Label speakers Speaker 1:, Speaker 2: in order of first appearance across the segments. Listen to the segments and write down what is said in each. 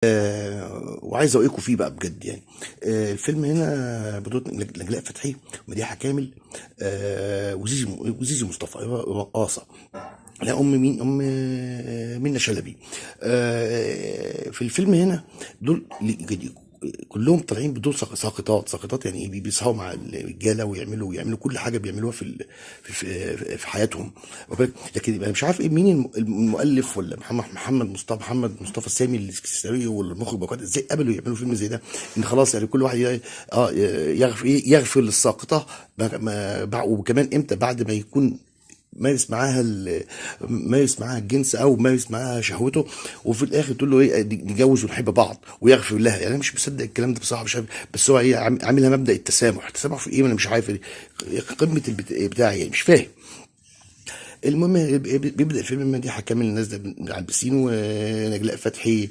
Speaker 1: وعايز اوقفكم فيه بقى بجد يعني. الفيلم هنا بطولة نجلاء فتحي ومديحة كامل، وزيزي مصطفى رقاصة. لا، ام مين؟ ام منة شلبي. في الفيلم هنا دول كلهم طالعين بدور ساقطات يعني ايه، بيسهروا مع الرجاله ويعملوا كل حاجه بيعملوها في حياتهم. لكن انا مش عارف ايه، مين المؤلف، ولا محمد مصطفى السامي السيناريو ولا المخرج بقى، ازاي قبلوا يعملوا فيلم زي ده؟ ان خلاص يعني كل واحد يغفر للساقطه. وكمان امتى؟ بعد ما يكون مارس معاها الجنس او مارس معاها شهوته، وفي الاخر تقول له ايه، نتجوز ونحب بعض ويغفر لها. يعني انا مش مصدق الكلام ده بصراحه، مش عارف. بس هو ايه، عاملها مبدأ التسامح في ايه؟ انا مش عارف قمه البتاع يعني، مش فاهم. المهم بيبدأ الفيلم ان دي حكام نازله على البسين، ونجلاء فتحي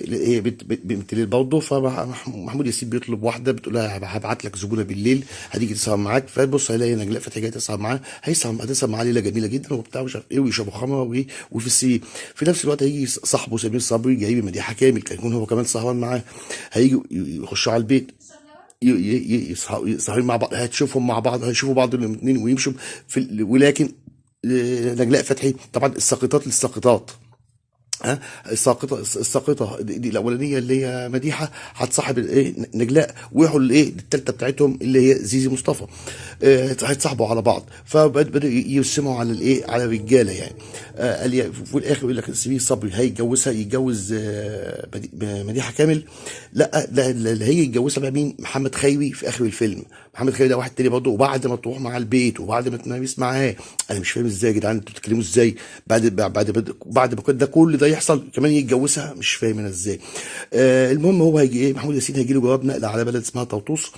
Speaker 1: ايه بتليل برضه. فمحمود ياسين بيطلب واحده، بتقول لها هبعت لك زبونه بالليل هتيجي تسهر معاك. فبص هيلاقي نجلاء فتحي جايه تسهر معاه، هتسهر معاه ليله جميله جدا وبتاع ومش عارف ايه، ويشربوا خمره وفي السي. في نفس الوقت هيجي صاحبه سمير صبري جايب مديحه كامل، كان يكون هو كمان سهران معاه. هيجوا يخشوا على البيت، يسهروا مع بعض، هتشوفهم مع بعض، هيشوفوا بعض الاثنين ويمشوا ولكن نجلاء فتحي طبعا الساقطات للساقطات. ها، الساقطه دي الاولانيه اللي هي مديحه هتصاحب الايه نجلاء، ويروحوا الايه الثالثه بتاعتهم اللي هي زيزي مصطفى. هيتصاحبوا على بعض، فبدأوا يرسموا على الايه، على الرجاله يعني. في الاخر يقول لك سمير صبري هيتجوزها، يتجوز مديحه كامل. لا، اللي هيجي يتجوزها بقى مين؟ محمد خيري في اخر الفيلم. محمد خيري ده واحد تاني برضه، وبعد ما تروح مع البيت وبعد ما تنافس معاه. انا مش فاهم ازاي يا جدعان انتوا بتتكلموا ازاي؟ بعد ما كل ده يحصل كمان يتجوزها؟ مش فاهم انا ازاي. المهم هو هيجي ايه، محمود ياسين هيجي له جواب نقل على بلد اسمها طوطوس.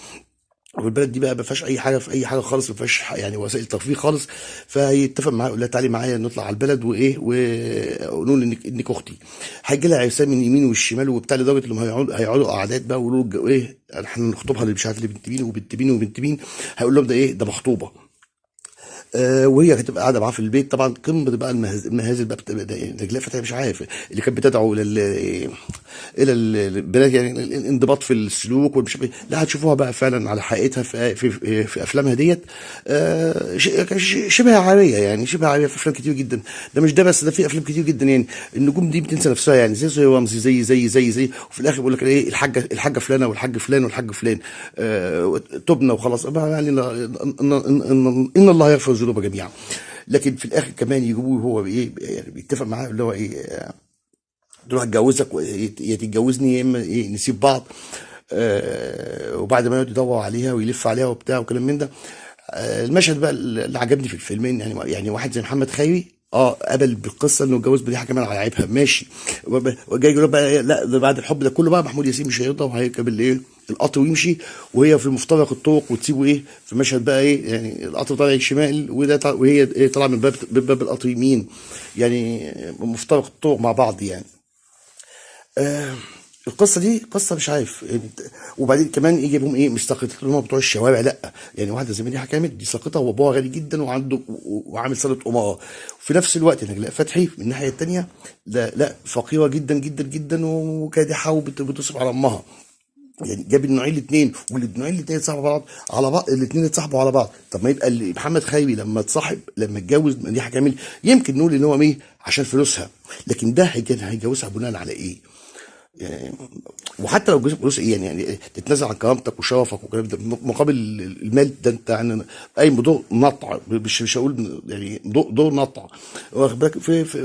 Speaker 1: والبلد دي بقى ما فيهاش اي حاجه، في اي حاجه خالص، ما فيهاش يعني وسائل ترفيه خالص. فهيتفق معاه، يقول لها تعالي معايا نطلع على البلد وايه، ونقول انك اختي. هيجي لها عرسان من اليمين والشمال وبتاع، لدرجه انهم هيقعدوا قعدات بقى ويقولوا ايه، احنا نخطبها اللي مش عارف اللي بنت مين وبنت مين وبنت مين. هيقول لهم ده ايه، ده مخطوبه. وهي هتبقى قاعده معاه في البيت. طبعا قمه بقى المهازل بقى نجلاء فتحي مش عارف اللي كانت بتدعو الى البنات يعني الانضباط في السلوك ومش عارف إيه. لا، هتشوفوها بقى فعلا على حقيقتها في افلامها ديت. شبه عاريه يعني، شبه عاريه في افلام كتير جدا. ده مش ده بس، ده في افلام كتير جدا يعني. النجوم دي بتنسى نفسها يعني، زي رمزي، زي وفي الاخر بيقول لك ايه، الحاجه فلانه والحاج فلان والحاج فلان. تبنى وخلاص يعني. ان الله يغفر الذنوب جميعا. لكن في الاخر كمان يجيبوه هو ايه، يعني بيتفق معاه اللي هو ايه، تروح اتجوزك يا تتجوزني يا اما ايه نسيب بعض. وبعد ما يقعد يدور عليها ويلف عليها وبتاع وكلام من ده. المشهد بقى اللي عجبني في الفيلمين يعني واحد زي محمد خيري قبل بالقصه انه اتجوز مديحه كمان على عيبها، ماشي. وجاي يقول بقى لا، ده بعد الحب ده كله بقى محمود ياسين مش هيرضى، وهيركب الايه القطر ويمشي، وهي في مفترق الطرق، وتسيبه ايه في مشهد بقى ايه، يعني القطر طالع شمال وهي ايه طالعه من باب القطر يمين. يعني مفترق الطرق مع بعض يعني. آه القصه دي قصه مش عارف يعني. وبعدين كمان يجي لهم ايه، مش ساقطين اللي هم بتوع الشوارع، لا. يعني واحده زي مديحه كامل دي ساقطه، وابوها غني جدا وعنده وعامل صاله اماره. وفي نفس الوقت نجلاء فتحي من الناحيه الثانيه، لا فقيره جدا جدا جدا وكادحه وبتصرف على امها. يعني جاب النوعين الاثنين، والنوعين الاثنين اتصاحبوا على بعض الاثنين اتصاحبوا على بعض. طب ما يبقى محمد خيري لما اتجوز مديحه كامل، يمكن نقول ان هو ايه عشان فلوسها. لكن ده هيتجوزها بناء على ايه يعني؟ وحتى لو جوزك فلوس ايه يعني تتنازل عن كرامتك وشرفك والكلام ده مقابل المال ده؟ انت يعني قايم بدور نطع، مش هقول يعني دور نطع، واخد بالك في